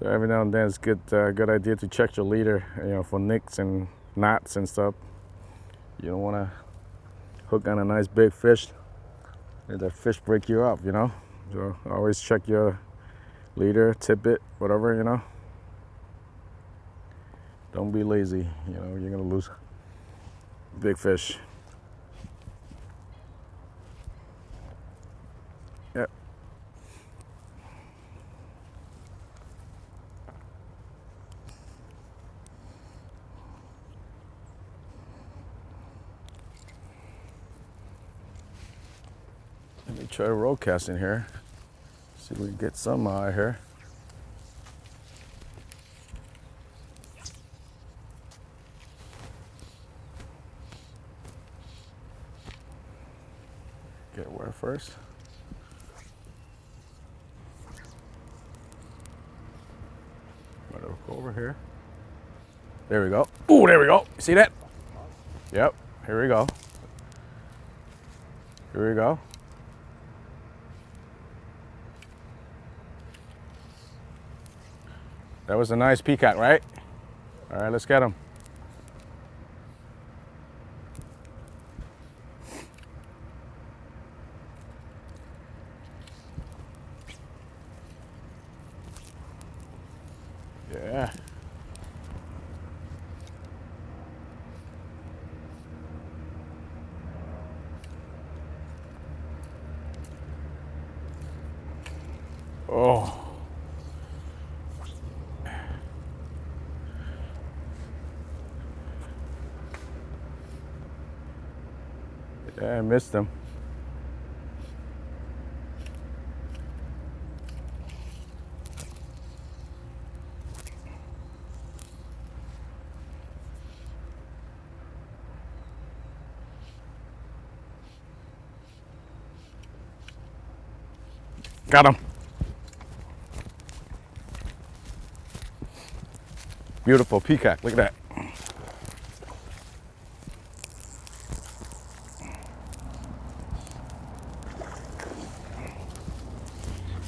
So every now and then it's good idea to check your leader, for nicks and knots and stuff. You don't want to hook on a nice big fish and that fish break you up, So always check your leader, tip it, whatever, Don't be lazy, you're gonna lose big fish. Yep. Let me try to roll cast in here. See if we can get some out here. Get where first? I'm gonna go over here. There we go. Ooh, there we go. See that? Yep. Here we go. Here we go. That was a nice peacock, right? All right, let's get him. Yeah. Oh. Yeah, I missed him. Got him. Beautiful peacock. Look at that.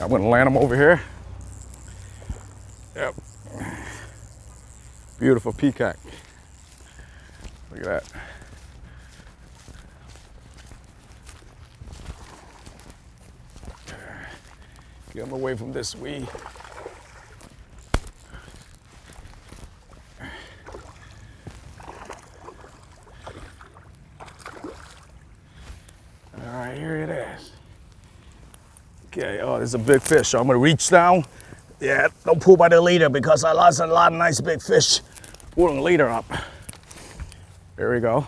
I wouldn't land him over here. Yep. Beautiful peacock. Look at that. Get him away from this weed. All right, here it is. Okay, oh, this is a big fish, so I'm gonna reach down. Yeah, don't pull by the leader because I lost a lot of nice big fish pulling the leader up. There we go.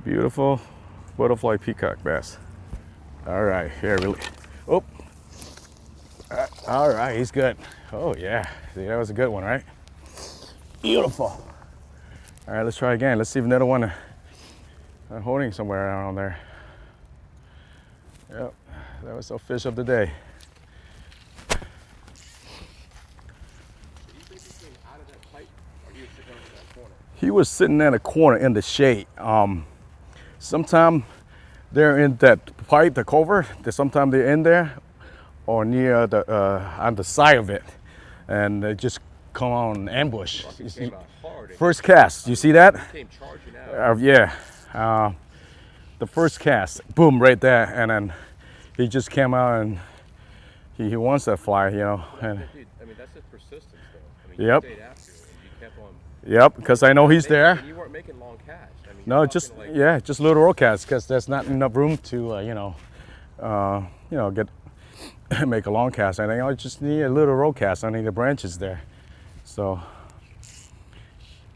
Beautiful butterfly peacock bass. All right, here we oh. All right, he's good. Oh yeah, see, that was a good one, right? Beautiful. All right, let's try again. Let's see if another one I'm holding somewhere around there. Yep, that was our fish of the day. He was sitting in a corner in the shade. Sometimes they're in that pipe, the cover. Sometimes they're in there or near the on the side of it, and they just come on ambush. First cast, you see that? Yeah. The first cast, boom, right there, and then he just came out and he wants that fly, And, I mean, that's just persistence, though. I mean, yep. You stayed after and you kept on. Yep, because I know he's there. And you weren't making long casts. I mean, No, just like, just little roll casts, because there's not enough room to, get make a long cast. I think I just need a little roll cast. I need the branches there, so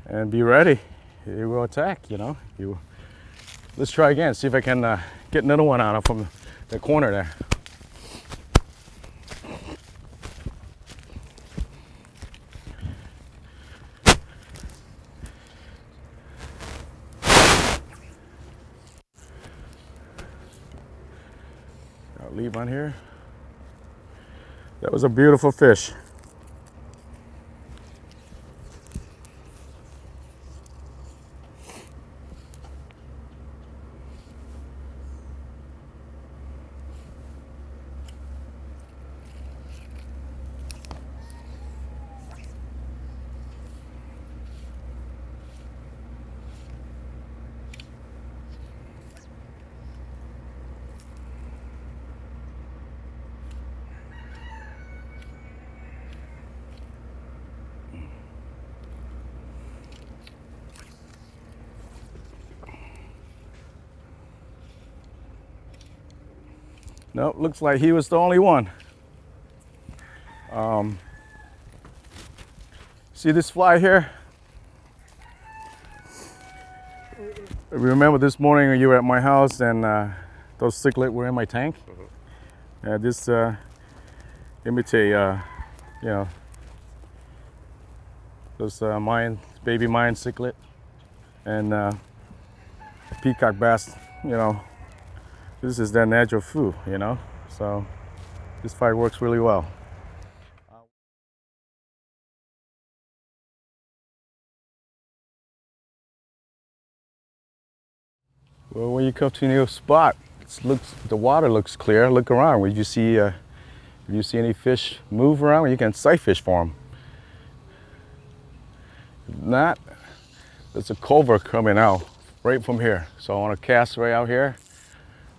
and be ready. He will attack. Let's try again. See if I can get another one out of from the corner there. I'll leave on here. That was a beautiful fish. Nope, looks like he was the only one. See this fly here? Remember this morning when you were at my house and those cichlids were in my tank? This imitate, you know, those baby Mayan cichlid and peacock bass, you know, this is their natural food, you know, so this fight works really well. Well, when you come to a new spot, the water looks clear. Look around. If you see any fish move around, you can sight fish for them. If not, there's a culvert coming out right from here. So I want to cast right out here.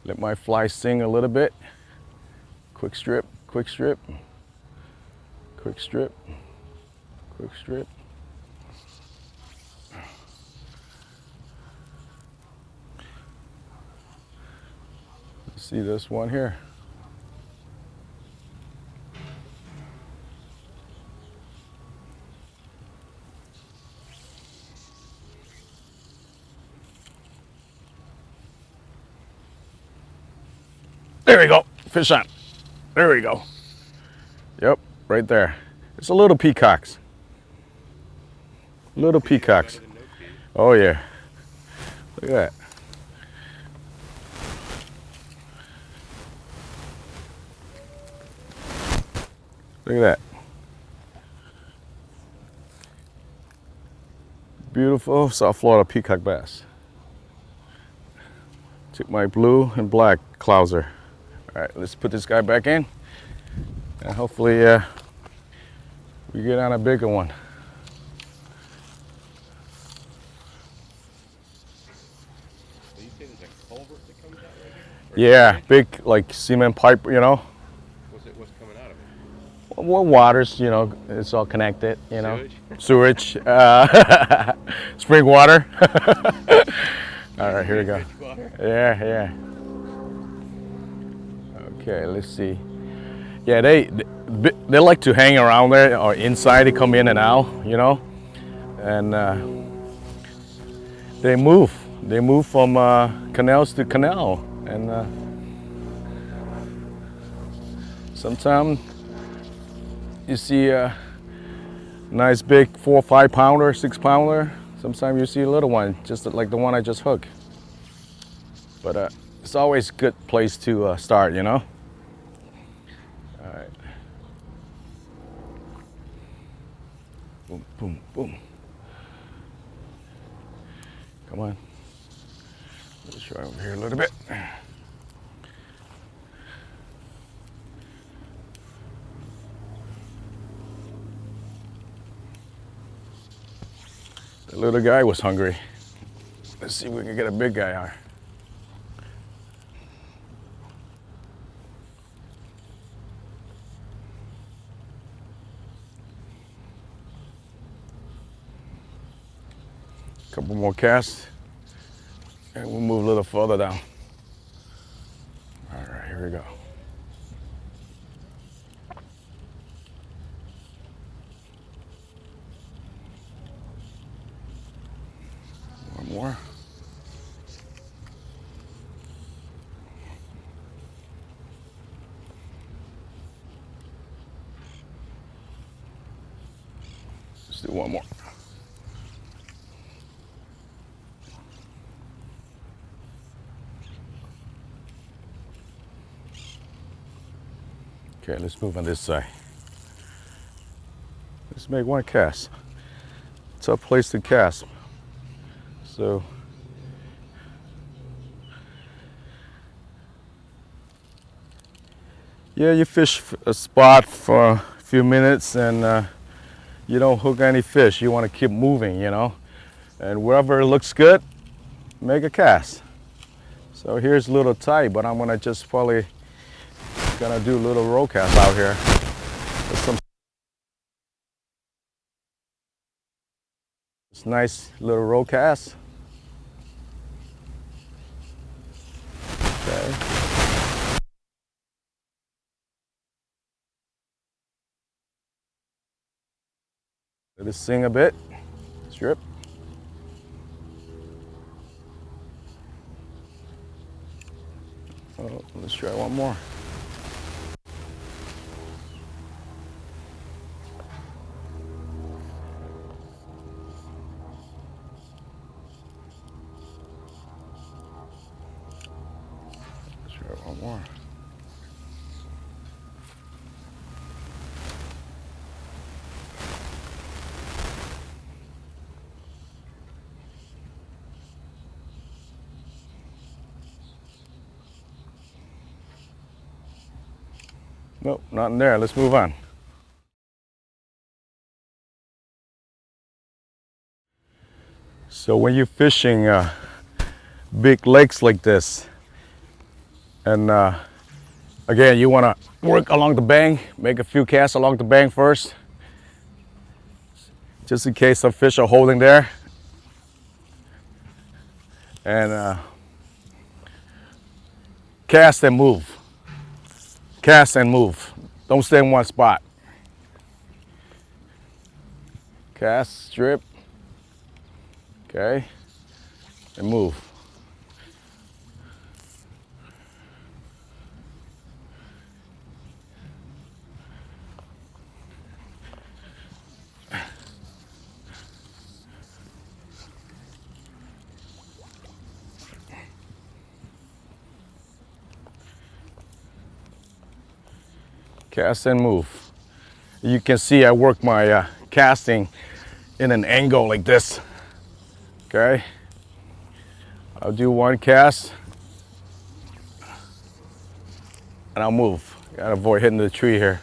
Let my fly sing a little bit. Quick strip, quick strip, quick strip, quick strip. See this one here. There we go, fish on. There we go. Yep, right there. It's a little peacocks. Little peacocks. Oh yeah. Look at that. Look at that. Beautiful South Florida peacock bass. Took my blue and black clouser. All right, let's put this guy back in. And hopefully we get on a bigger one. You say there's a culvert that comes out right here? Yeah, big like cement pipe, you know. What's coming out of it? Well, waters, you know, it's all connected, you know. Sewage? Spring water. All right, here we go. Yeah, yeah. Okay, let's see. Yeah, they like to hang around there or inside. They come in and out, you know, and they move. They move from canals to canal, and sometimes you see a nice big 4 or 5 pounder, 6 pounder. Sometimes you see a little one, just like the one I just hooked. But it's always a good place to start, you know. All right. Boom, boom, boom. Come on. Let's try over here a little bit. The little guy was hungry. Let's see if we can get a big guy out. Couple more casts, and we'll move a little further down. All right, here we go. One more. Let's do one more. Okay, let's move on this side. Let's make one cast. It's a place to cast. So, yeah, you fish a spot for a few minutes and you don't hook any fish. You want to keep moving, you know. And wherever it looks good, make a cast. So here's a little tight, but I'm gonna just probably gonna do a little roll cast out here. It's nice little roll cast. Okay. Let it sing a bit. Strip. Oh, let's try one more. Let's try one more. Nope, not in there. Let's move on. So when you're fishing big lakes like this, and again, you want to work along the bank, make a few casts along the bank first, just in case some fish are holding there. And cast and move. Cast and move. Don't stay in one spot. Cast, strip, okay, and move. Cast and move. You can see I work my casting in an angle like this. Okay, I'll do one cast and I'll move. Gotta avoid hitting the tree here.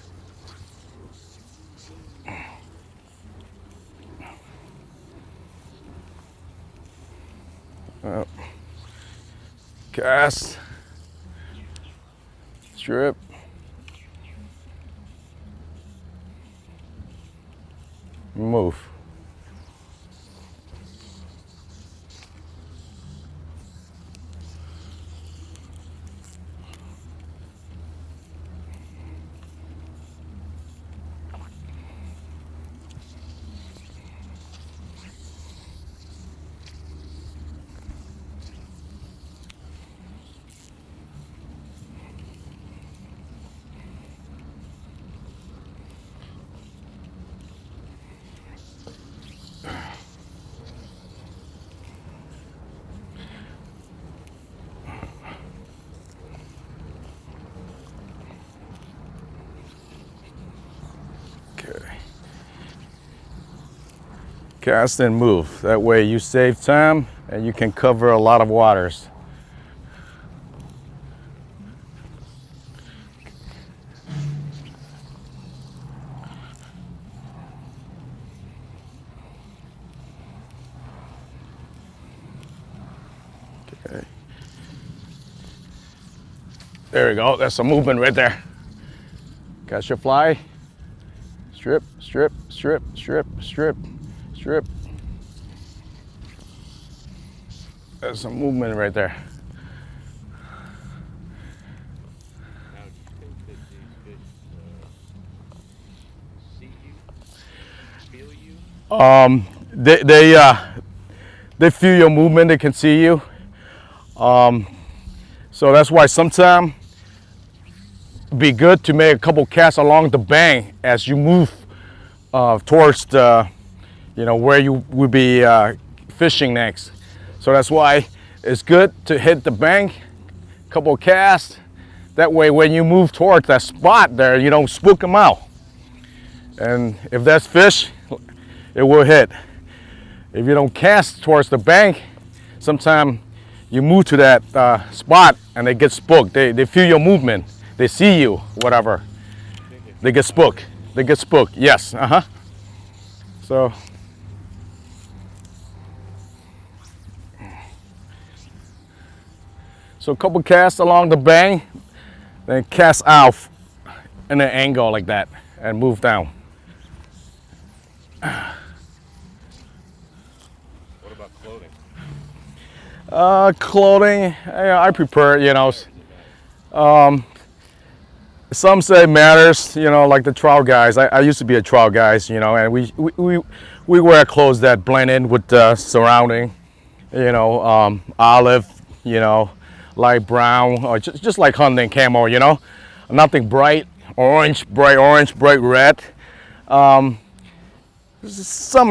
Cast, strip, move. Cast and move. That way you save time and you can cover a lot of waters. Okay. There we go. That's some movement right there. Catch your fly. Strip, strip, strip, strip, strip, strip. There's some movement right there. Now, do you think that these fish see you, feel you? They feel your movement. They can see you. So that's why sometimes be good to make a couple casts along the bank as you move towards the, where you will be fishing next. So that's why it's good to hit the bank, couple casts. That way, when you move towards that spot there, you don't spook them out. And if that's fish, it will hit. If you don't cast towards the bank, sometimes you move to that spot and they get spooked. They feel your movement. They see you, whatever. They get spooked. They get spooked. Yes. So. So a couple casts along the bank, then cast out in an angle like that and move down. What about clothing? Clothing, I prepare, Some say matters, you know, like the trout guys. I used to be a trout guys, you know, and we wear clothes that blend in with the surrounding, you know, olive, you know, light brown, or just like hunting camo, you know, nothing bright orange, bright red. Some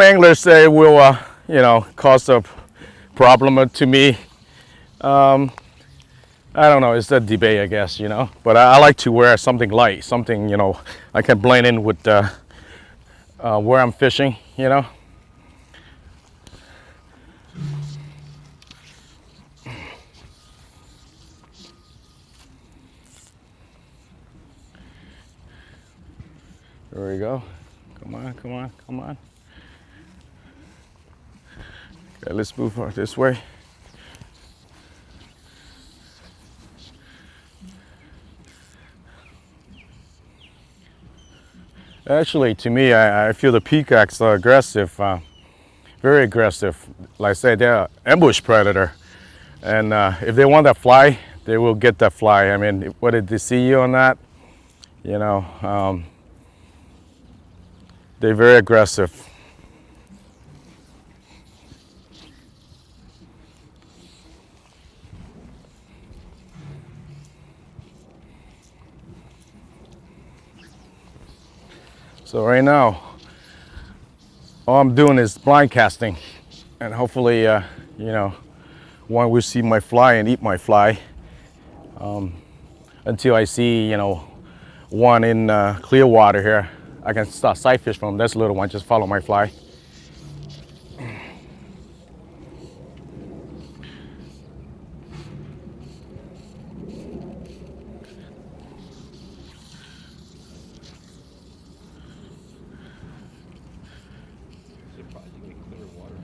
anglers say it will, you know, cause a problem to me. I don't know, it's a debate, I guess, you know. But I like to wear something light, something, you know, I can blend in with where I'm fishing, you know. There we go. Come on, come on, come on. Okay, let's move this way. Actually, to me, I feel the peacocks are aggressive, very aggressive. Like I said, they're an ambush predator. And if they want that fly, they will get that fly. I mean, whether they see you or not, you know, they're very aggressive. So right now, all I'm doing is blind casting, and hopefully, you know, one will see my fly and eat my fly. Until I see, you know, one in clear water here, I can start sight fish from this little one. Just follow my fly. Surprisingly clear water.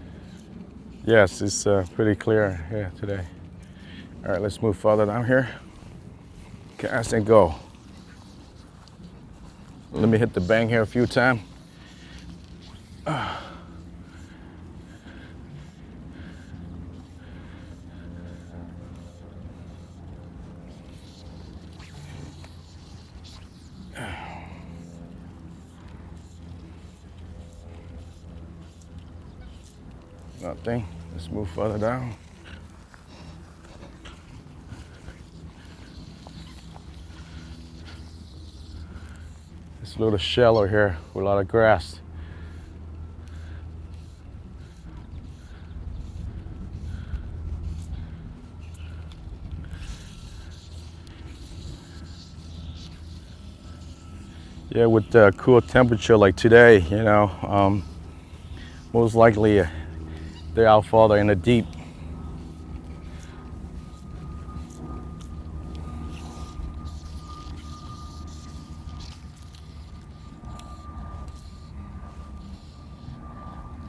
Yes, it's pretty clear here today. All right, let's move further down here. Cast and go. Let me hit the bank here a few times. Nothing. Let's move further down. It's a little shallow here with a lot of grass. Yeah, with the cool temperature like today, you know, most likely they're out farther in the deep.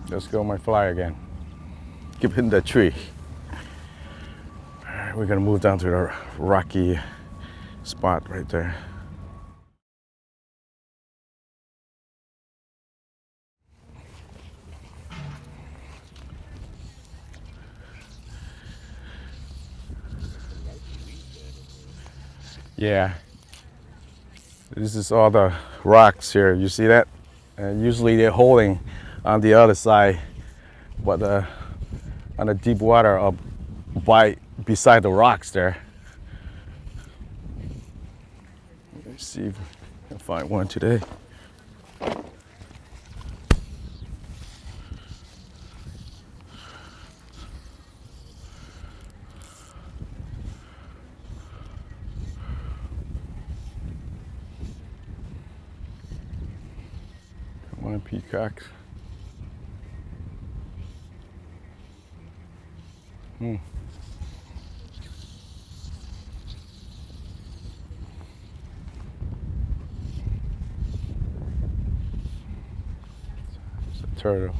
Let's go my fly again. Keep hitting that tree. All right, we're gonna move down to the rocky spot right there. Yeah, this is all the rocks here. You see that? And usually they're holding on the other side, but on the deep water up beside the rocks there. Let's see if I can find one today. Come on, peacocks. It's a turtle.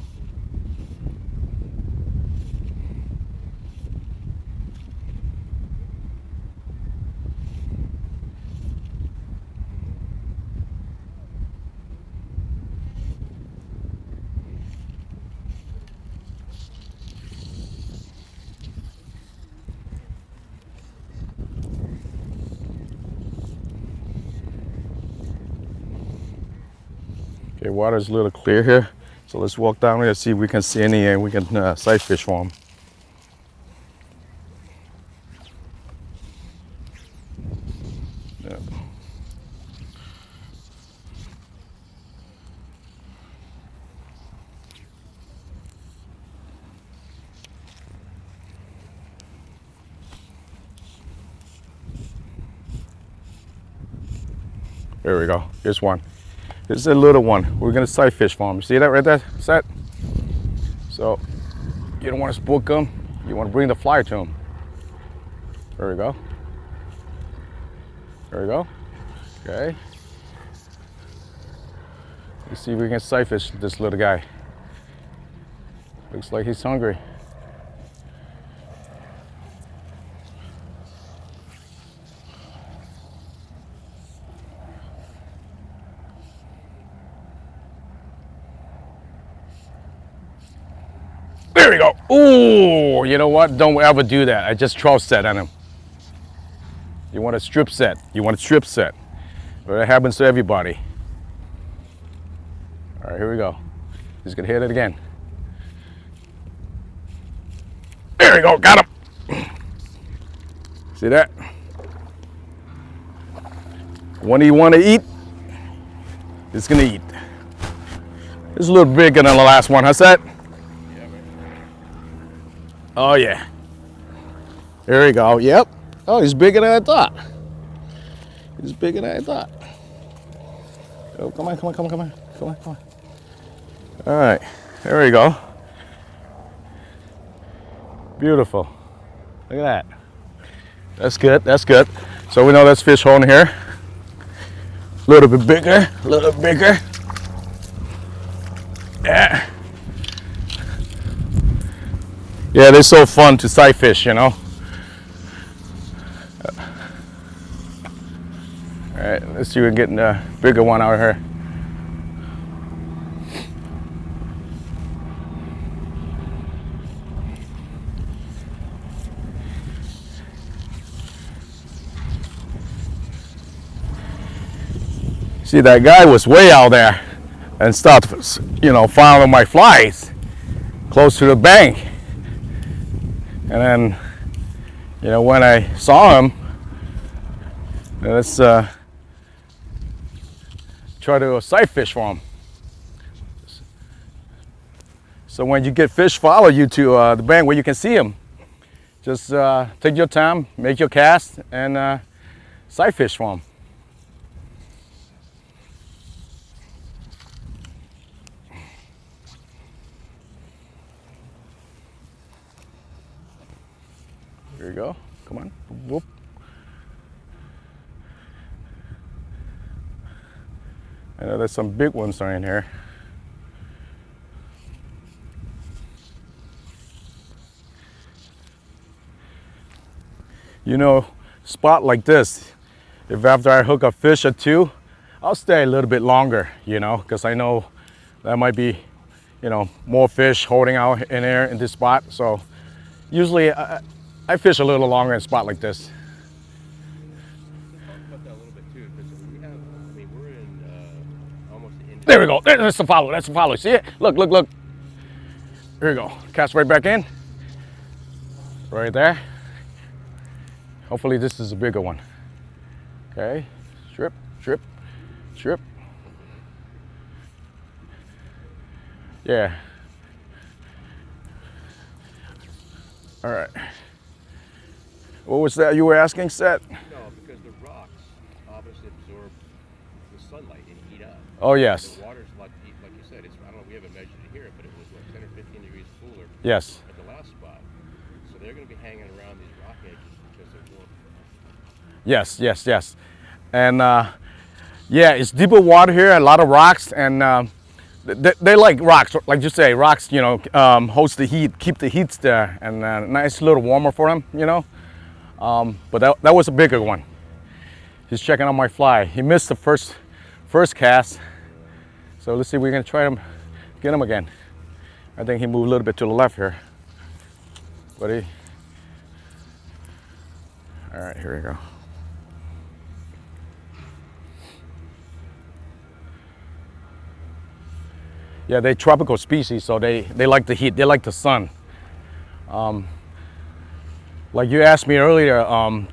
Okay, water's a little clear here. So let's walk down here and see if we can see any and we can sight fish for them. Yeah. There we go. Here's one. This is a little one. We're gonna sight fish for him. See that right there? Set. So you don't want to spook them. You want to bring the fly to them. There we go. There we go. Okay. Let's see if we can sight fish this little guy. Looks like he's hungry. There we go. Ooh, you know what? Don't ever do that. I just trout set on him. You want a strip set. You want a strip set. But that happens to everybody. All right, here we go. He's gonna hit it again. There we go, got him. See that? When you want to eat, it's gonna eat. It's a little bigger than the last one, huh, Seth? Yeah, man. Oh yeah. There we go. Yep. Oh, he's bigger than I thought. He's bigger than I thought. Oh, come on, come on, come on, come on, come on, come on. All right, there we go. Beautiful. Look at that. That's good, that's good. So we know that's fish hole in here. A little bit bigger, a little bigger. Yeah. Yeah, they're so fun to sight fish, you know. All right, let's see if we're getting a bigger one out here. See, that guy was way out there and started, you know, following my flies close to the bank. And then, you know, when I saw him, let's try to sight fish for him. So when you get fish follow you to the bank where you can see him, just take your time, make your cast, and sight fish for him. Here you go. Come on. Whoop. I know there's some big ones right in here. You know, spot like this, if after I hook a fish or two, I'll stay a little bit longer, you know, because I know that might be, you know, more fish holding out in there in this spot. So usually I fish a little longer in a spot like this. Talk about that a little bit too, because we have, I mean, we're in almost the end. There we go. That's the follow. That's the follow. See it? Look, look, look. Here we go. Cast right back in. Right there. Hopefully this is a bigger one. Okay. Strip, strip, strip. Yeah. All right. What was that you were asking, Seth? No, because the rocks obviously absorb the sunlight and heat up. Oh, yes. The water's like you said, it's, I don't know, we haven't measured it here, but it was what, 10 or 15 degrees cooler Yes. at the last spot. So they're going to be hanging around these rock edges because they're warm. Yes, yes, yes. And yeah, it's deeper water here, a lot of rocks, and they like rocks, like you say, rocks, you know, host the heat, keep the heats there, and nice little warmer for them, you know. But that was a bigger one. He's checking on my fly. He missed the first cast, so let's see if we can try him, get him again. I think he moved a little bit to the left here, but he. All right, here we go. Yeah, they're tropical species, so they like the heat. They like the sun. Like you asked me earlier,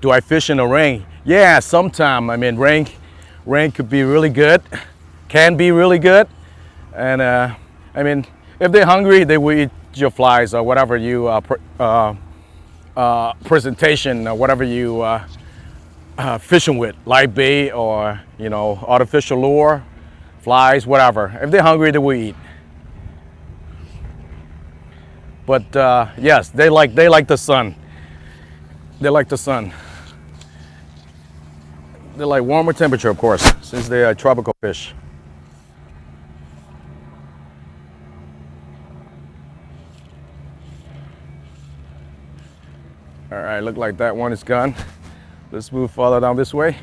do I fish in the rain? Yeah, sometime. I mean, rain could be really good, can be really good, and I mean, if they're hungry, they will eat your flies or whatever you presentation or whatever you fishing with, live bait or artificial lure, flies, whatever. If they're hungry, they will eat. But yes, they like the sun. They like the sun. They like warmer temperature, of course, since they are tropical fish. All right, look like that one is gone. Let's move further down this way.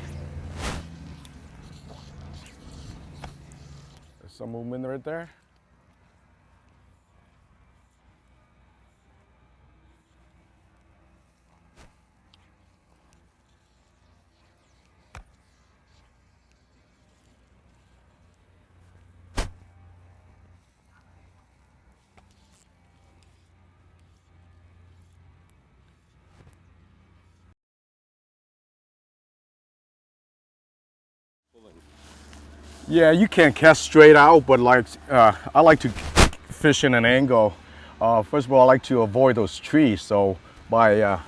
There's some movement right there. Yeah, you can cast straight out, but like I like to fish in an angle. First of all, I like to avoid those trees, so by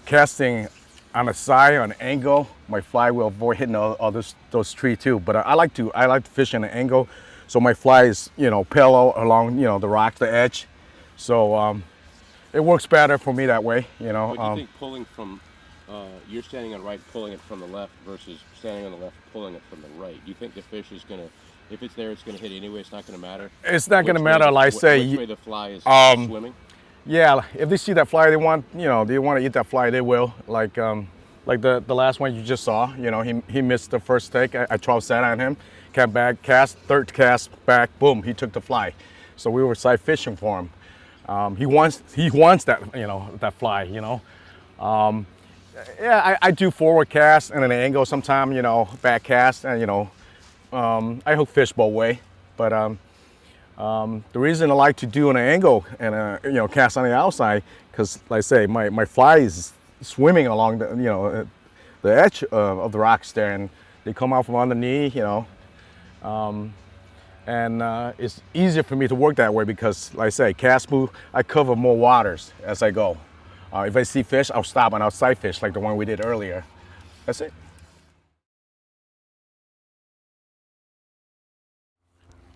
casting on the side on an angle, my fly will avoid hitting all those trees too. But I like to fish in an angle, so my fly is parallel along the rock, the edge. So it works better for me that way. But you think pulling from, you're standing on right, pulling it from the left versus standing on the left, pulling it from the right. You think the fish is gonna, if it's there, it's gonna hit anyway. It's not gonna matter. It's not gonna matter. Like say, which way the fly is swimming. yeah, if they see that fly, they want to eat that fly, they will. Like the last one you just saw, he missed the first take. I 12 set on him, came back, cast, third cast back, boom, he took the fly. So we were side fishing for him. He wants that that fly. Yeah, I do forward cast and an angle sometime, back cast, and I hook fish both way. But the reason I like to do an angle and cast on the outside, because like I say, my fly is swimming along the edge of the rocks there, and they come out from underneath, and it's easier for me to work that way because, like I say, cast move, I cover more waters as I go. If I see fish, I'll stop and I'll sight fish like the one we did earlier. That's it.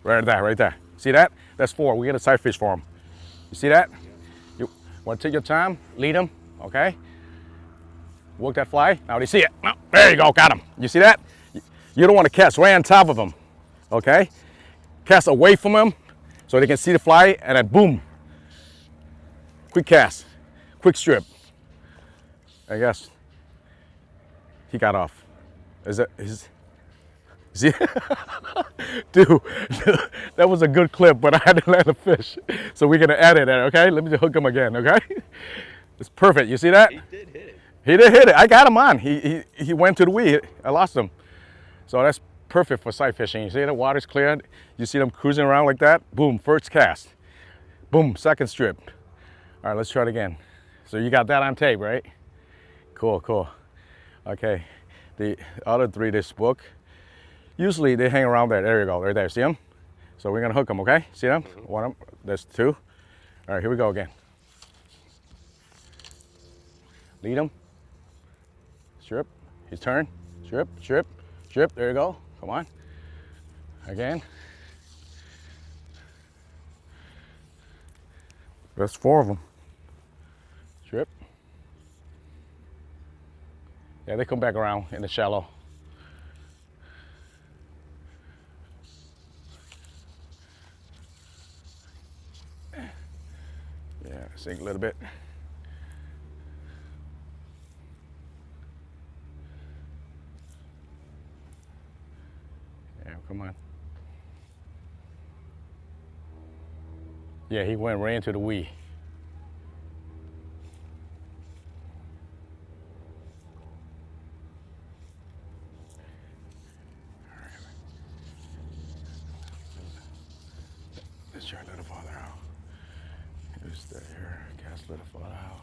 Right there, right there. See that? That's 4. We're gonna sight fish for them. You see that? You want to take your time, lead them, okay? Work that fly. Now they see it. Oh, there you go, got him. You see that? You don't want to cast right on top of them, okay? Cast away from them so they can see the fly, and then boom. Quick cast, quick strip. I guess he got off. See? Dude, that was a good clip, but I had to land a fish. So we're gonna edit it, okay? Let me just hook him again, okay? It's perfect. You see that? He did hit it. He did hit it. I got him on. He went to the weed. I lost him. So that's perfect for sight fishing. You see the water's cleared. You see them cruising around like that. Boom, first cast. Boom, second strip. All right, let's try it again. So you got that on tape, right? Cool, cool. Okay, the other 3 this book. Usually they hang around there. There you go, right there. See them? So we're gonna hook them, okay? See them? One, there's 2. All right, here we go again. Lead him. Strip. His turn. Strip, strip, strip. There you go. Come on. Again. That's 4 of them. Strip. Yeah, they come back around in the shallow. Yeah, sink a little bit. Yeah, come on. Yeah, he went right into the weed. Let's try a little farther out. Just stay here. Cast a little farther out.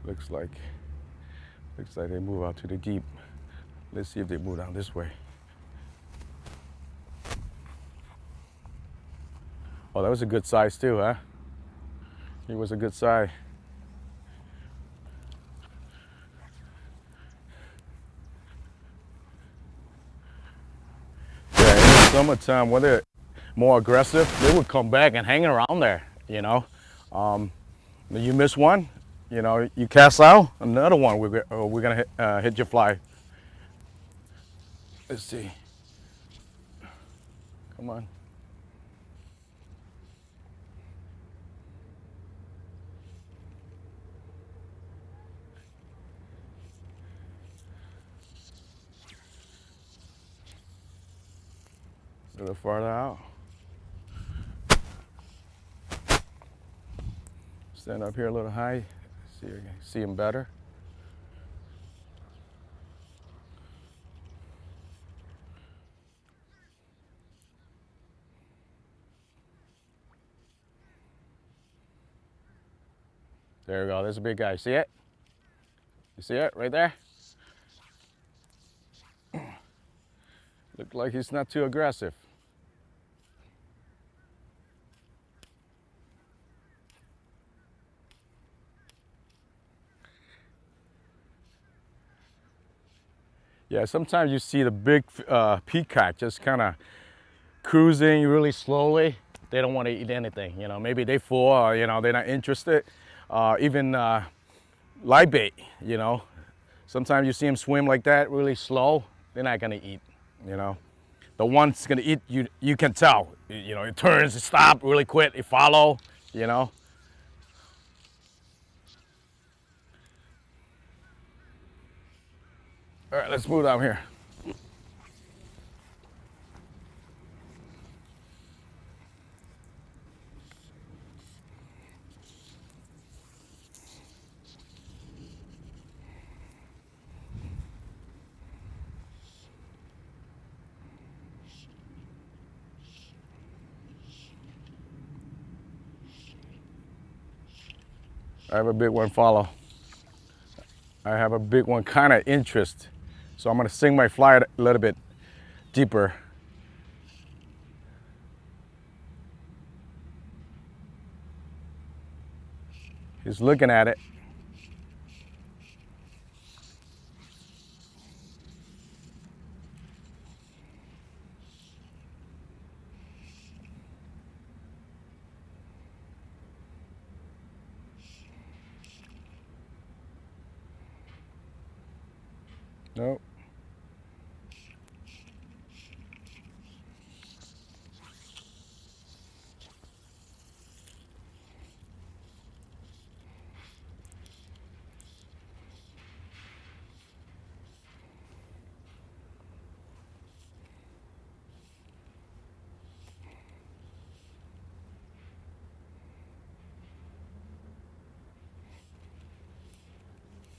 Looks like they move out to the deep. Let's see if they move down this way. Oh, that was a good size too, huh? He was a good size. Yeah, in the summertime, when they're more aggressive, they would come back and hang around there, you know. You miss one, you know, you cast out, another one, we're gonna hit your fly. Let's see. Come on. A little farther out. Stand up here a little high, see him better. There we go, there's a big guy, see it? You see it right there? Looked like he's not too aggressive. Yeah, sometimes you see the big peacock just kind of cruising really slowly. They don't want to eat anything, you know. Maybe they full, or, you know, they're not interested. Even live bait, you know. Sometimes you see them swim like that, really slow. They're not gonna eat, you know. The one's gonna eat, you can tell. You know, it turns, it stops really quick, it follow, you know. All right, let's move down here. I have a big one follow. I have a big one kind of interest. So I'm gonna sink my fly a little bit deeper. He's looking at it. Nope.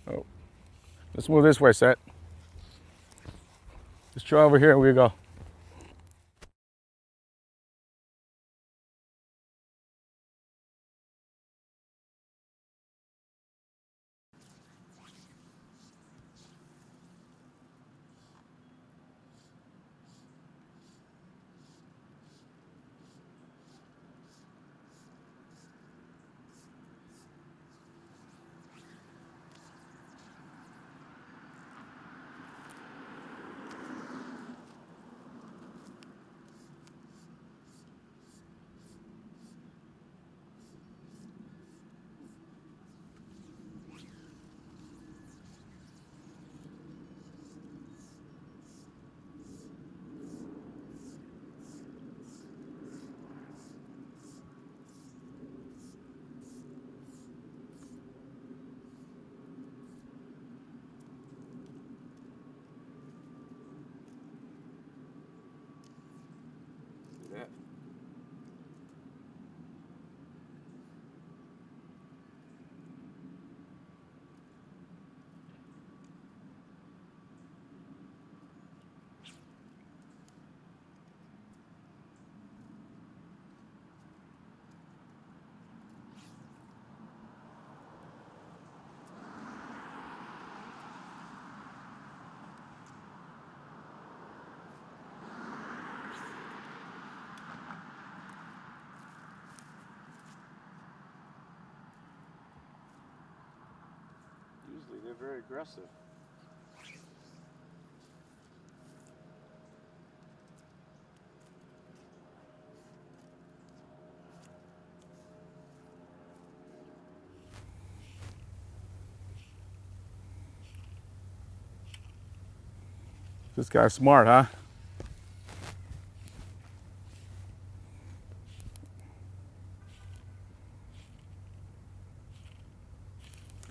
Oh. Let's move this way, Seth. Let's try over here and we go. They're very aggressive. This guy's smart, huh?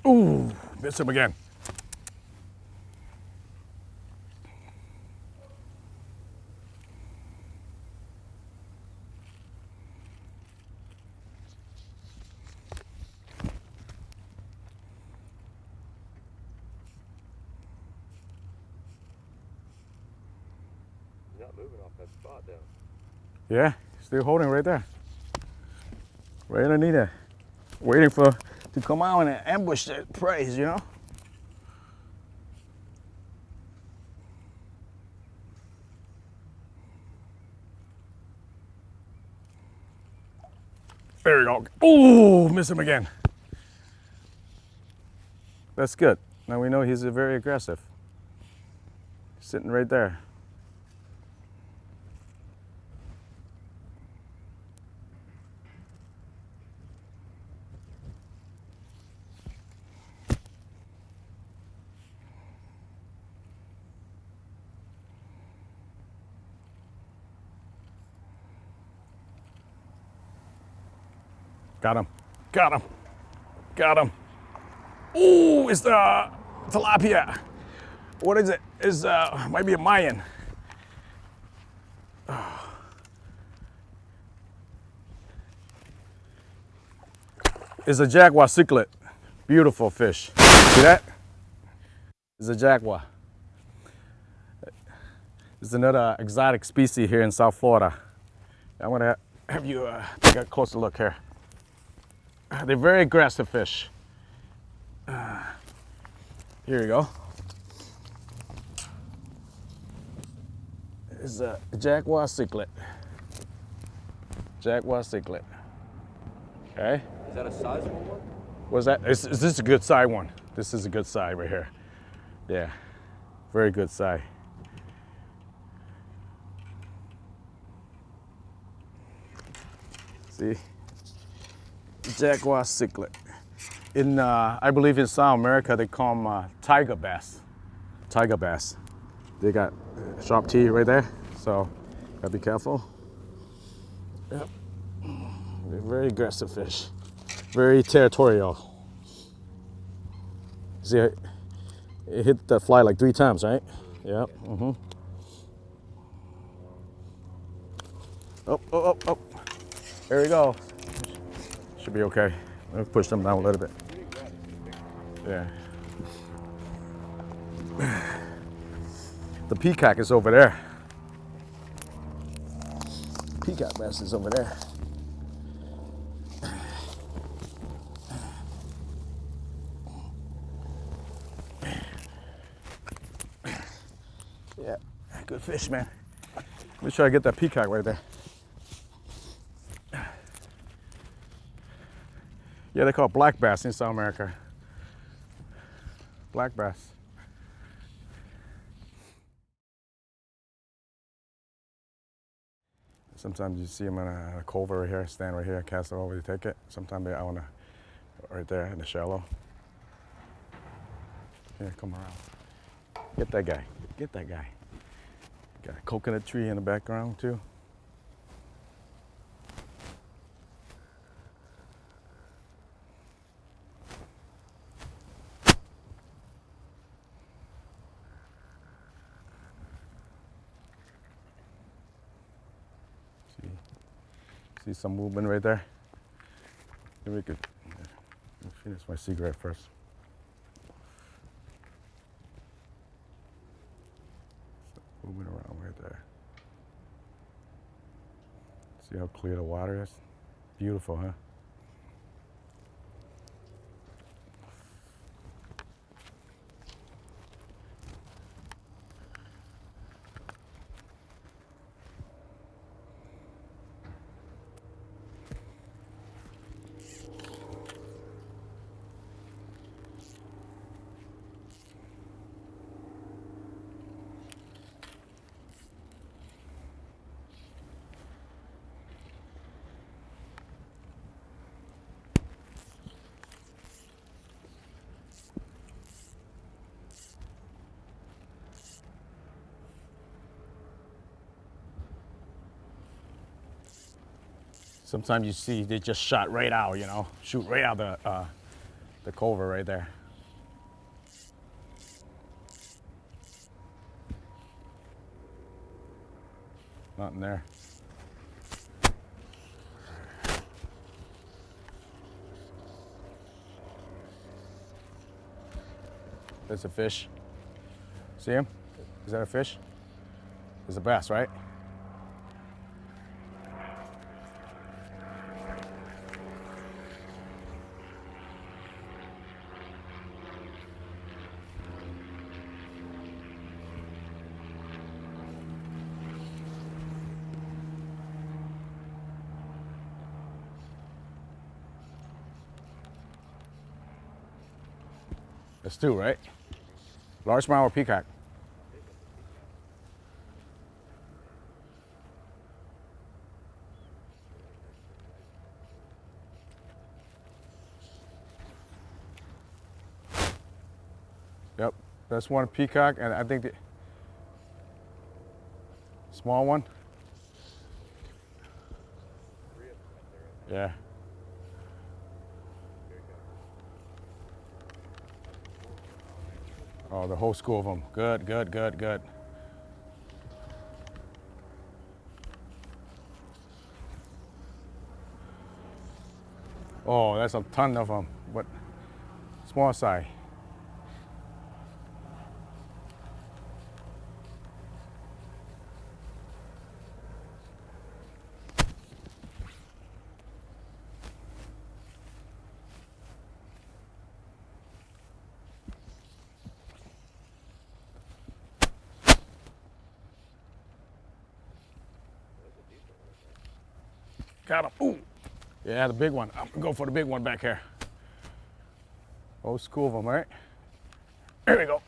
Ooh, missed him again. You're not moving off that spot down. Yeah, still holding right there. Right underneath it. Waiting for to come out and ambush the prey, you know? There we go. Ooh, miss him again. That's good. Now we know he's very aggressive. Sitting right there. Got him. Got him. Got him. Ooh, it's the tilapia. What is it? It's might be a Mayan. It's a jaguar cichlid. Beautiful fish. See that? It's a jaguar. It's another exotic species here in South Florida. I'm gonna have you take a closer look here. They're very aggressive fish. Here you go. It's a jaguar cichlid. Jaguar cichlid. Okay. Is that a sizable one? What's that? Is this a good size one? This is a good size right here. Yeah, very good size. See, jaguar cichlid. In I believe in South America they call them tiger bass. Tiger bass. They got sharp teeth right there, so gotta be careful. Yep. They're very aggressive fish, very territorial. See, it hit the fly like 3 times, right? Yep. Mm-hmm. Up, up, up, up. There we go. Should be okay. Let's push them down a little bit. Yeah. The peacock is over there. Peacock bass is over there. Yeah, good fish, man. Let me try to get that peacock right there. Yeah, they call it black bass in South America. Black bass. Sometimes you see them in a cove right here, stand right here, cast it over, you take it. Sometimes they're out right there in the shallow. Here, come around. Get that guy. Get that guy. Got a coconut tree in the background too. See some movement right there? Maybe we could finish my cigarette first. Moving around right there. See how clear the water is? Beautiful, huh? Sometimes you see they just shot right out, you know, shoot right out the culvert right there. Nothing there. There's a fish. See him? Is that a fish? There's a bass, right? There's two, right? Largemouth or peacock? Yep, that's one peacock, and I think the small one. Yeah. Oh, the whole school of them. Good, good, good, good. Oh, that's a ton of them, but small size. Got him. Ooh. Yeah, the big one. I'm gonna go for the big one back here. Whole school of them, right? There we go.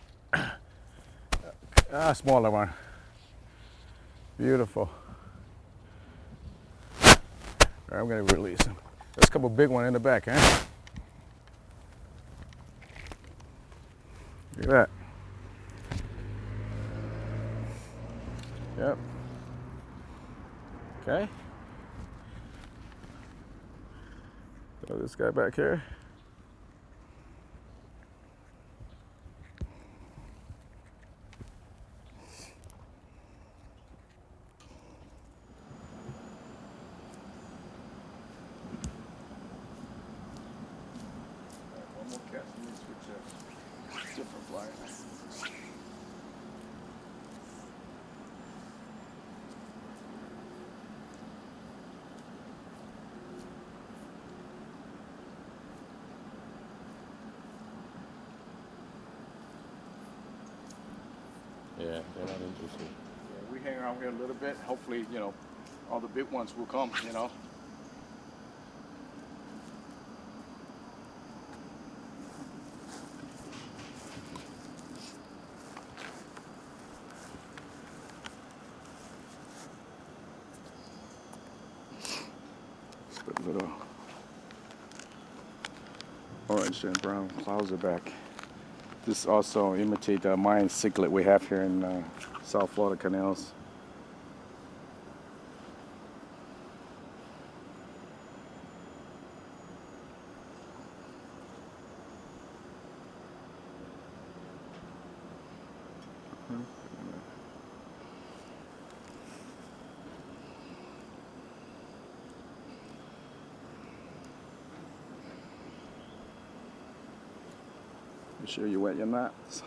Smaller one. Beautiful. All right, I'm gonna release him. There's a couple big ones in the back, huh? Look at that. Yep. Okay. Throw this guy back here. One more cast. Let me switch a different flyer. Yeah, they're not interested. Yeah, we hang around here a little bit. Hopefully, you know, all the big ones will come, you know. Let's put a little orange and brown clouds are back. This also imitate the Mayan cichlid we have here in South Florida canals. Make sure you wet your knots.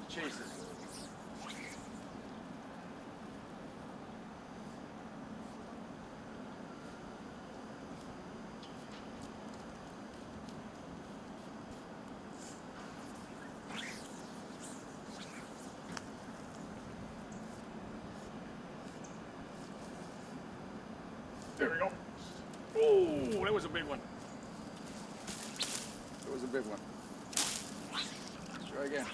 Chase it. There we go. Oh, that was a big one. That was a big one. Let's try again.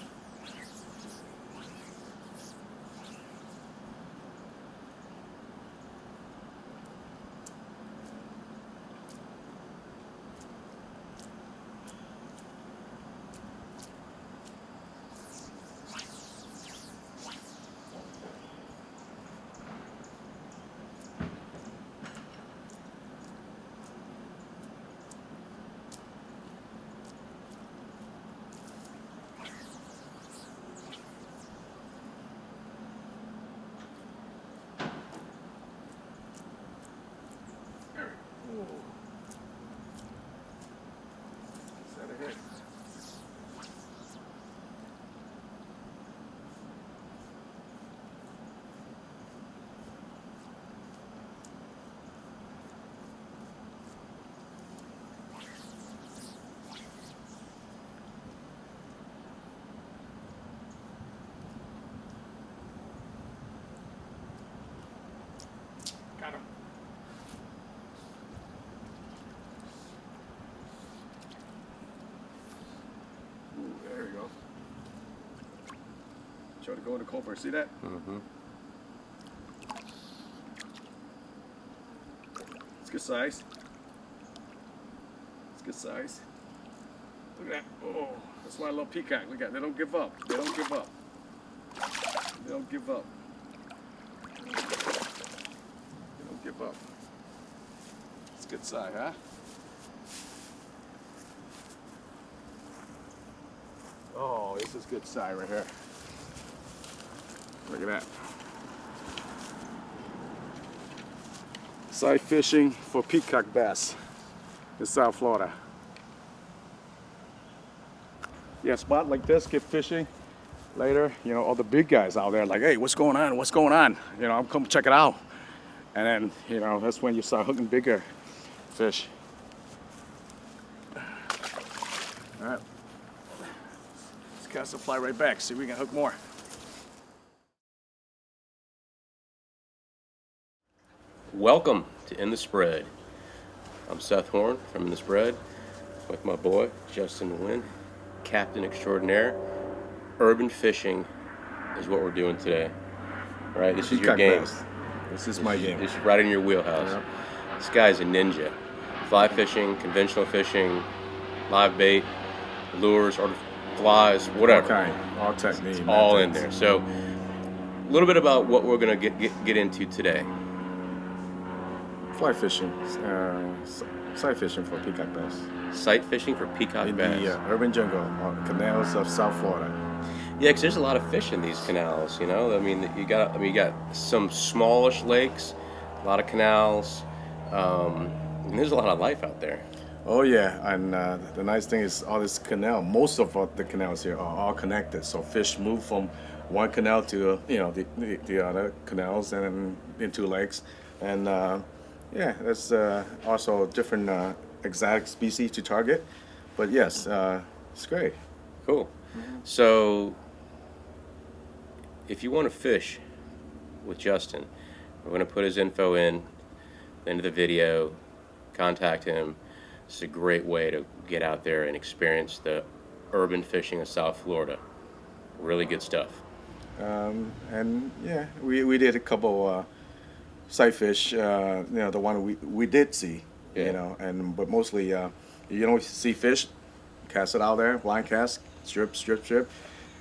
Try to go in the copper. See that? Mm-hmm. It's good size. It's good size. Look at that. Oh, that's why I love Peacock. Look at that. They don't give up. They don't give up. They don't give up. They don't give up. It's good size, huh? Oh, this is good size right here. Look at that. Sight fishing for peacock bass in South Florida. Yeah, spot like this, get fishing. Later, you know, all the big guys out there like, hey, what's going on? What's going on? You know, I'm come check it out. And then, you know, that's when you start hooking bigger fish. All right. Let's cast the fly right back. See if we can hook more. Welcome to In the Spread. I'm Seth Horn from In the Spread with my boy Justin Nguyen, Captain Extraordinaire. Urban fishing is what we're doing today. All right, this is your game. Bass. This is my game. This is right in your wheelhouse. Yeah. This guy's a ninja. Fly fishing, conventional fishing, live bait, lures, or flies, whatever. All kind, all technique. All in there. So, a little bit about what we're gonna get into today. Fly fishing, sight fishing for peacock bass. Sight fishing for peacock In bass. the urban jungle, canals of South Florida. Yeah, because there's a lot of fish in these canals. You know, I mean, you got some smallish lakes, a lot of canals, and there's a lot of life out there. Oh yeah, and the nice thing is all this canal. Most of the canals here are all connected, so fish move from one canal to the other canals and into lakes, and yeah, there's also different exotic species to target. But yes, it's great. Cool. Mm-hmm. So, if you want to fish with Justin, we're going to put his info into the video. Contact him. It's a great way to get out there and experience the urban fishing of South Florida. Really good stuff. And yeah, we did a couple sight fish. The one we did see. Yeah. But mostly see fish, cast it out there, blind cast, strip,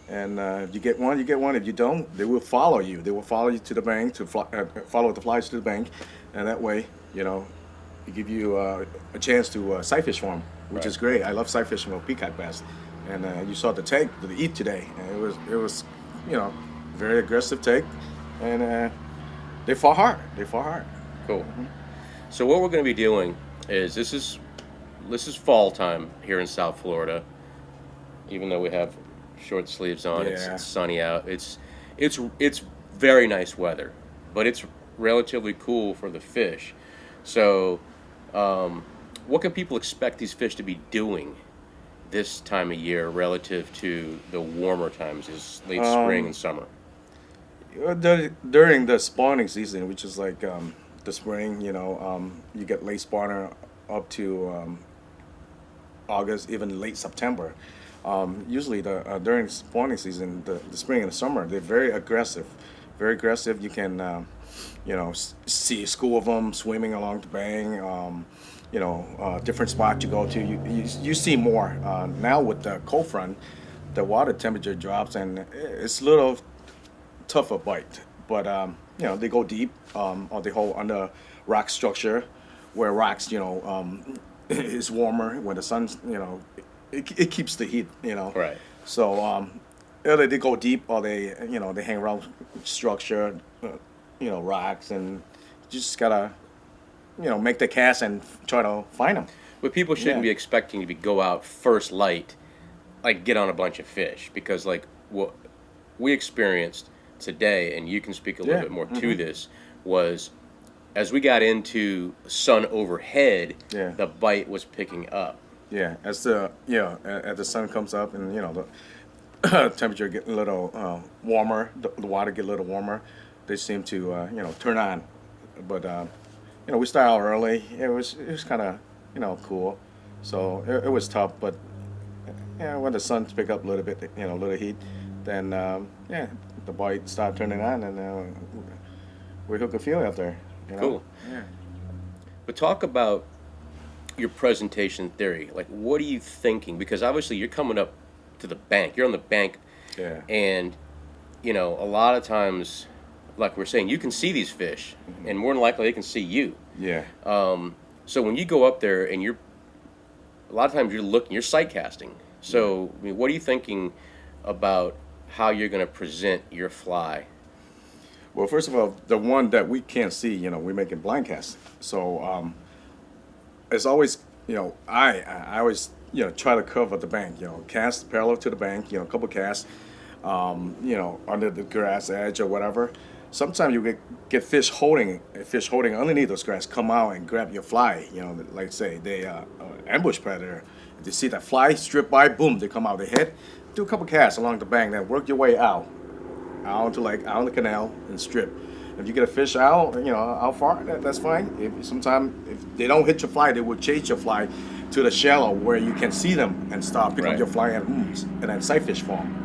and if you get one, you get one. If you don't, they will follow you. They will follow you to the bank to follow the flies to the bank, and that way, it give you a chance to sight fish for them, which is great. I love sight fishing with peacock bass, and you saw the take that they eat today, and it was very aggressive take, and they fought hard. Cool. Mm-hmm. So what we're going to be doing is this is fall time here in South Florida. Even though we have short sleeves on, it's sunny out. It's very nice weather, but it's relatively cool for the fish. So, what can people expect these fish to be doing this time of year relative to the warmer times, is late spring and summer? During the spawning season, which is like the spring, you get late spawner up to August, even late September. Usually during spawning season, the spring and the summer, they're very aggressive. You can see a school of them swimming along the bank. Different spots you go to, you see more. Now with the cold front, the water temperature drops and it's a little tougher bite. But they go deep, or they hold under rock structure, where rocks is warmer when the sun's it keeps the heat. Right. So either they go deep or they hang around structure, rocks, and you just gotta make the cast and try to find them. But people shouldn't be expecting to go out first light, like get on a bunch of fish, because like what we experienced today, and you can speak a little bit more to this, was as we got into sun overhead, the bite was picking up. Yeah, as the sun comes up and the temperature get a little warmer, the water get a little warmer, they seem to turn on. But we start out early. It was kind of cool, so it was tough. But when the sun pick up a little bit, a little heat, then the bite start turning on, and we hook a few out there. You know? Cool. Yeah. But talk about your presentation theory. Like, what are you thinking? Because obviously you're coming up to the bank. You're on the bank, Yeah. and you know a lot of times, like we're saying, you can see these fish, and more than likely they can see you. Yeah. So when you go up there and a lot of times you're sight casting. So I mean, what are you thinking about how you're going to present your fly? Well, first of all, the one that we can't see, we're making blind casts. So it's always, I always, try to cover the bank, cast parallel to the bank, a couple casts, under the grass edge or whatever. Sometimes you get fish holding underneath those grass, come out and grab your fly. Like say they ambush predator. If they see that fly strip by, boom, they come out. They hit, do a couple casts along the bank, then work your way out to out in the canal and strip. If you get a fish out, out far, that's fine. Sometimes if they don't hit your fly, they will chase your fly to the shallow where you can see them and start picking up your fly and then sight fish form.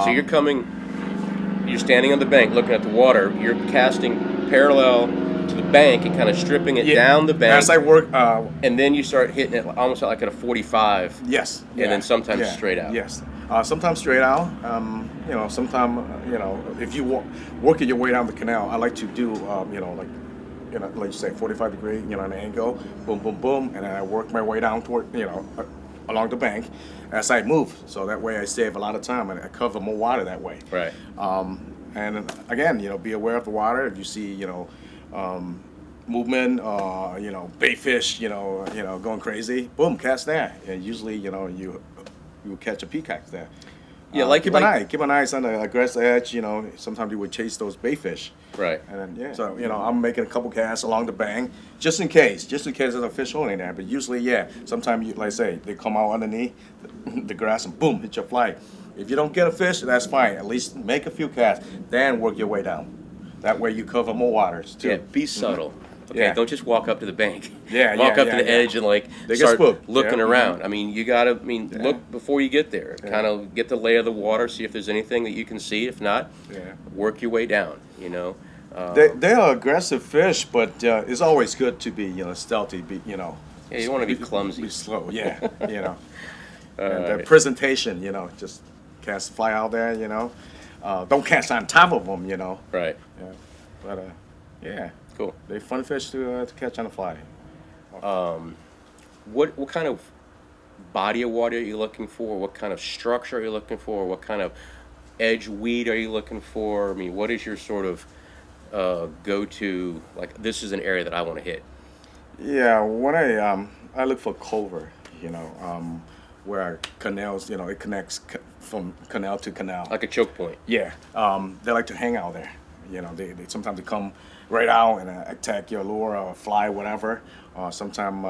So you're standing on the bank looking at the water. You're casting parallel to the bank and kind of stripping it down the bank. As I work, and then you start hitting it almost like at a 45. Yes. And then sometimes straight out. Yes. Sometimes straight out. Sometimes if you working your way down the canal, I like to do like you say 45 degree, an angle, boom, boom, boom, and then I work my way down toward along the bank as I move. So that way I save a lot of time and I cover more water that way. Right. And again, be aware of the water. If you see movement, bait fish, going crazy, boom, cast there. And usually, you catch a peacock there. Yeah, keep an eye. Keep an eye on the grass edge. Sometimes you would chase those bait fish. Right. And then so I'm making a couple casts along the bank just in case there's a fish holding there. But usually, sometimes like I say, they come out underneath the grass and boom, hit your fly. If you don't get a fish, that's fine. At least make a few casts, then work your way down. That way you cover more waters too. Yeah, be subtle. Mm-hmm. Okay, Yeah. don't just walk up to the bank. Yeah, walk up to the yeah. edge and They start get spooked. looking Yeah. around. I mean, you gotta look before you get there. Kind of get the lay of the water, see if there's anything that you can see. If not, work your way down. They are aggressive fish, but it's always good to be stealthy. Yeah, you don't want to be clumsy. Be slow. Yeah, and the presentation, just cast the fly out there. Don't cast on top of them. Right. Yeah, but yeah. Cool. They're fun fish to catch on the fly. What kind of body of water are you looking for? What kind of structure are you looking for? What kind of edge weed are you looking for? I mean, what is your sort of go-to? Like, this is an area that I want to hit. Yeah, when I look for cover, where canals, it connects from canal to canal. Like a choke point. Yeah, they like to hang out there. They sometimes they come right out and attack your lure or fly, whatever. Sometimes,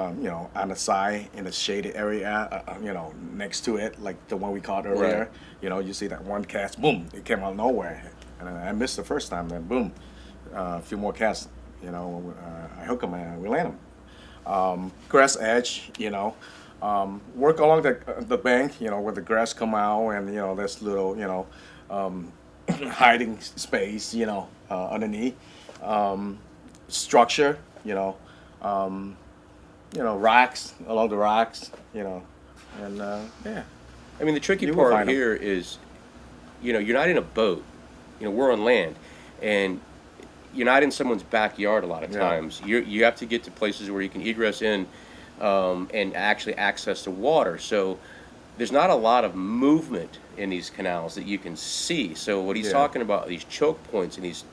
on the side in the shaded area, next to it, like the one we caught earlier. Right. You see that one cast, boom, it came out of nowhere. And I missed the first time, then boom, a few more casts, I hook them and we land them. Grass edge, work along the bank, where the grass come out and, there's little, hiding space, underneath. Structure, rocks along the rocks, and yeah. I mean, the tricky part here is, you're not in a boat. We're on land, and you're not in someone's backyard a lot of times. You have to get to places where you can egress in, and actually access the water. So there's not a lot of movement in these canals that you can see. So what he's talking about, these choke points and these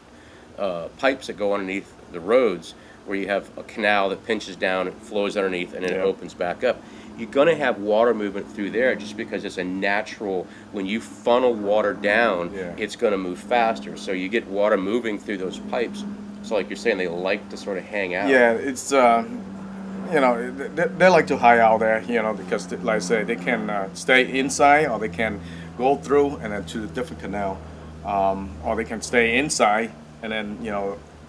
pipes that go underneath the roads, where you have a canal that pinches down, it flows underneath, and then it opens back up. You're going to have water movement through there just because it's a natural, when you funnel water down, it's going to move faster. So you get water moving through those pipes. So like you're saying, they like to sort of hang out. Yeah, it's, they like to hide out there, because like I say, they can stay inside or they can go through and then to a different canal. Or they can stay inside and then,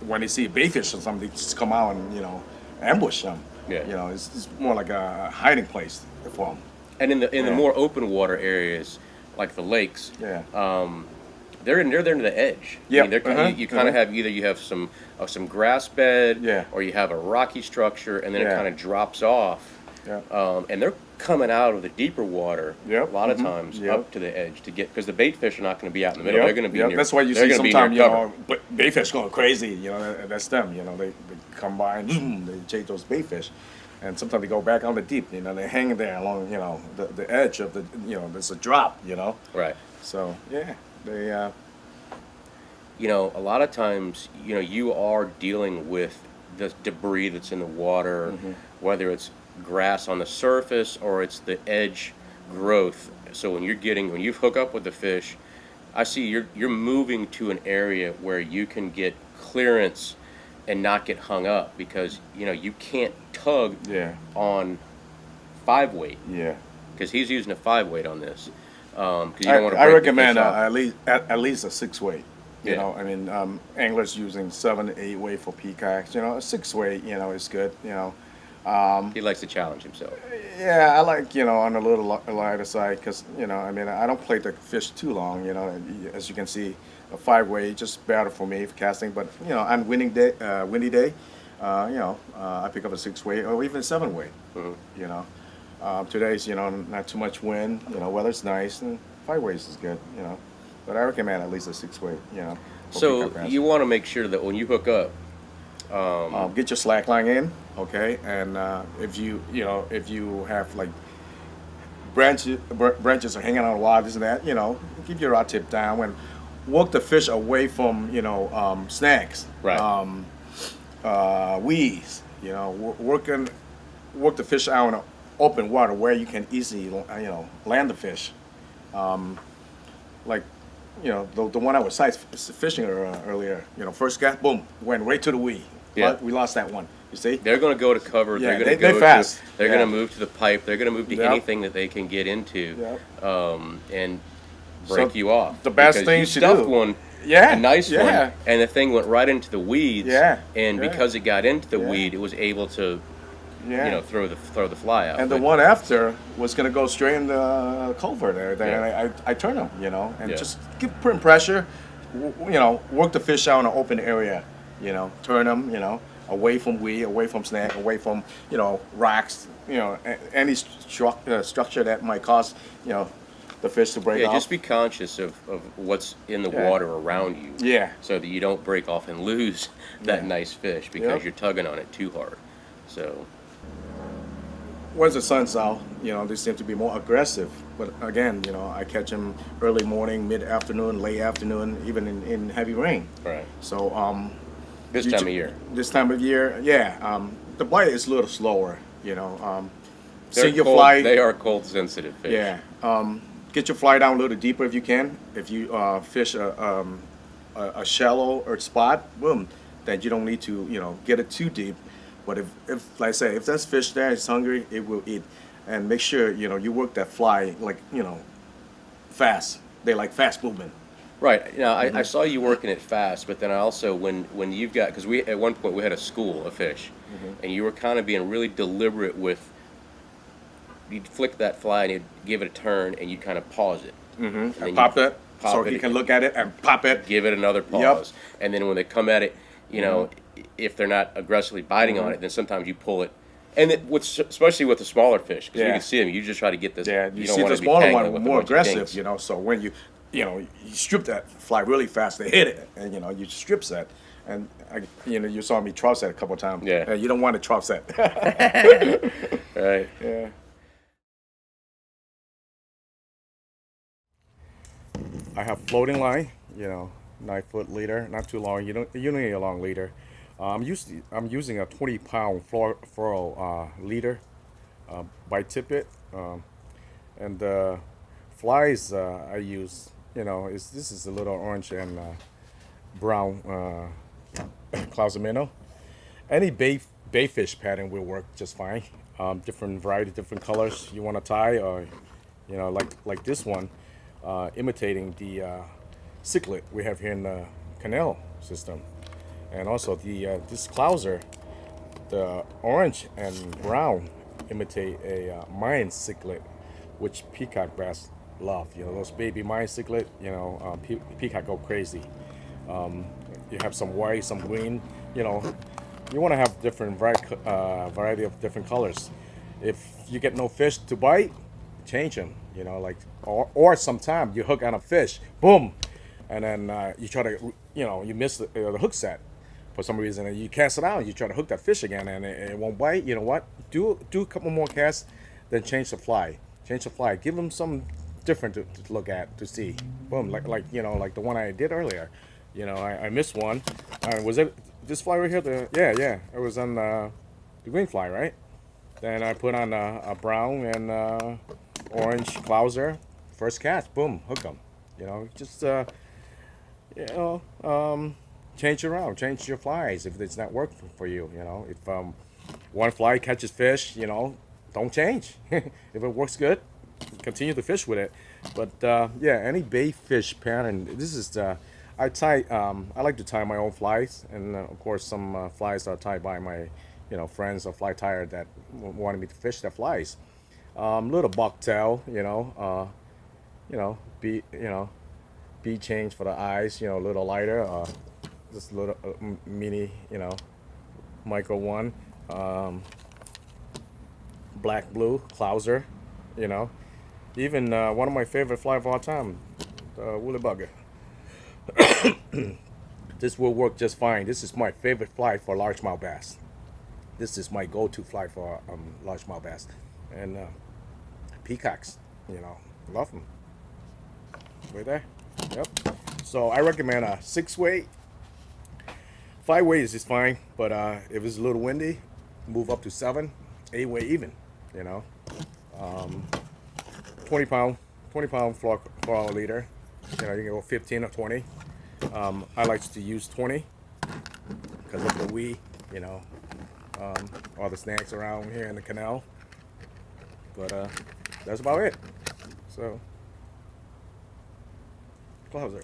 when they see a bayfish or something, they just come out and, ambush them. Yeah. It's more like a hiding place for them. And in the more open water areas, like the lakes, they're there to the edge. Yeah. I mean, you kind of have either you have some grass bed, Yeah. or you have a rocky structure, and then it Yeah. kind of drops off. Yeah. And they're coming out of the deeper water Yep. a lot of times Yep. up to the edge to get, because the bait fish are not going to be out in the middle. Yep, They're going to be yep. near. That's why you they're see gonna be sometimes, near you cover. know, but bayfish going crazy. You know, that's them. You know, they come by and they chase those bayfish, and sometimes they go back on the deep. You know, they hang there along, you know, the edge of the, you know, there's a drop. You know, Right. so yeah, they. You know, a lot of times, you know, you are dealing with the debris that's in the water, whether it's grass on the surface or it's the edge growth. So when you hook up with the fish, I see you're moving to an area where you can get clearance and not get hung up, because you know you can't tug Yeah. on 5 weight, Yeah. because he's using a 5 weight on this. Because you don't want to. I recommend at least a 6 weight. You Yeah. know, I mean, anglers using 7, 8 weight for peacocks. You know, a 6 weight, you know, is good. You know, He likes to challenge himself. yeah, I like, you know, on a little lighter side because, you know, I mean, I don't play the fish too long. You know, as you can see, a 5 weight just better for me for casting. But you know, on windy day, you know, I pick up a 6 weight or even 7 weight. You know, today's, you know, not too much wind. You know, weather's nice, and 5 weights is good. You know. But I recommend at least a 6 weight, you know. for So peacock bass. you want to make sure that when you hook up, Get your slack line in, okay? And if you have like branches are hanging on the wall, this and that, you know, keep your rod tip down and work the fish away from, you know, snags, Right. weeds, you know, work the fish out in an open water where you can easily, you know, land the fish. Like, you know, the one I was sight fishing earlier, you know, first cast, boom, went right to the weed. Yeah. We lost that one. You see? they're going to go to cover. Yeah, they're going to they're go fast. to. They're Yeah. going to move to the pipe. They're going to move to Yep. anything that they can get into, Yep. and break So you off. the best Because thing you to stuffed do- one, Yeah, a nice yeah. one, and the thing went right into the weeds. Yeah, And yeah. because it got into the Yeah. weed, it was able to, Yeah. you know, throw the fly out. And the But- one after was gonna go straight in the culvert there. Yeah. And I turn them, you know, and Yeah. just keep putting pressure. You know, work the fish out in an open area. You know, turn them, you know, away from weed, away from snag, away from, you know, rocks. You know, any structure that might cause, you know, the fish to break Yeah, off. just be conscious of what's in the Yeah. water around you. Yeah. So that you don't break off and lose that Yeah. nice fish because Yep. you're tugging on it too hard. So Once the sun's out, you know, they seem to be more aggressive. But again, you know, I catch them early morning, mid afternoon, late afternoon, even in heavy rain. right. So This you time ju- of year. This time of year, yeah. The bite is a little slower, you know. They're Sink your cold, fly. They are cold sensitive fish. Yeah. Get your fly down a little deeper if you can. If you fish a shallow or spot, boom, then you don't need to, you know, get it too deep. But if like I say, if there's fish there, it's hungry, it will eat. And make sure, you know, you work that fly like, you know, fast. They like fast movement. Right. Now Mm-hmm. I saw you working it fast, but then I also when you've got, because we at one point we had a school of fish, Mm-hmm. and you were kind of being really deliberate with. You'd flick that fly and you'd give it a turn and you'd kind of pause it. Mm-hmm. And pop it pop so it he can look at it and pop it. Give it another pause, and then when they come at it, you know, if they're not aggressively biting on it, then sometimes you pull it. And especially with the smaller fish, because you Yeah. can see them, you just try to get this. Yeah, you you don't see wanna the be smaller tangling one with a more bunch of aggressive, kinks. you know. So when you know, you strip that fly really fast, they hit it, and you know, you strip set, and you know, you saw me trough set a couple of times. Yeah. You don't want to trough set. Right. Yeah. I have floating line, you know, 9-foot leader, not too long. You don't need a long leader. I'm using a 20-pound floral leader by tippet, and the flies I use, you know, this is a little orange and brown Clausemino. Any bayfish pattern will work just fine. Different variety, different colors you want to tie, or you know, like this one, imitating the cichlid we have here in the canal system, and also the this clouser, the orange and brown imitate a mine cichlid, which peacock bass love. You know, those baby mine cichlid, you know, peacock go crazy. You have some white, some green, you know. You want to have different variety of different colors. If you get no fish to bite, change them. You know, like or sometime you hook on a fish, boom, and then you try to, you know, you miss the hook set for some reason, and you cast it out. You try to hook that fish again, and it won't bite. You know what? Do a couple more casts, then change the fly. Change the fly. Give them some different to look at to see. Boom, like you know, like the one I did earlier. You know, I missed one. Was it this fly right here? Yeah. It was on the green fly, right? Then I put on a brown and orange clouser. First cast, boom, hook them. You know, just you know, change around, change your flies if it's not working for you. You know, if one fly catches fish, you know, don't change. If it works good, continue to fish with it. But yeah, any bait fish pattern. This is I tie. I like to tie my own flies, and of course some flies are tied by my, you know, friends or fly tyer that wanted me to fish their flies. Little bucktail, you know, bead change for the eyes, you know, a little lighter. Just a little mini, you know, micro one. Black blue clouser, you know. Even one of my favorite fly of all time, the woolly bugger. This will work just fine. This is my favorite fly for largemouth bass. This is my go-to fly for largemouth bass. And peacocks, you know, love them. Right there. Yep. So I recommend a 6-weight. 5-weight is fine, but if it's a little windy, move up to 7, 8-weight even. You know, 20 pound fluoro leader. You know, you can go 15 or 20. I like to use 20 because of the weed, you know, all the snacks around here in the canal. But that's about it. So, closer.